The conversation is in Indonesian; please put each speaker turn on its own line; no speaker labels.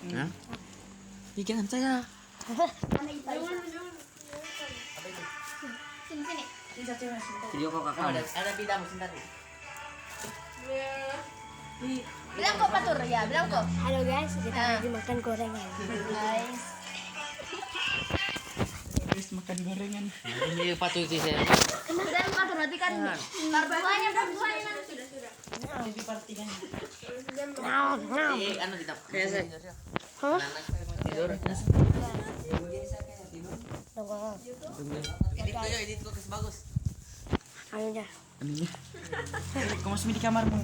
Hah? Jangan saya.
Sini.
Video kok kakak.
Ada bidang sebentar.
Bilang kok Patur ya, bilang kok.
Halo guys, kita lagi makan gorengan.
Guys.
Guys makan gorengan.
Ini patuh sih saya.
Sudah Patur nanti kan. Barbuanya sudah.
Jadi partikan.
Nah.
Anu kita.
Hah?
Tidur.
Tunggu.
Edit kok bagus.
Ayo dah.
Anunya. Kau masih di kamarmu.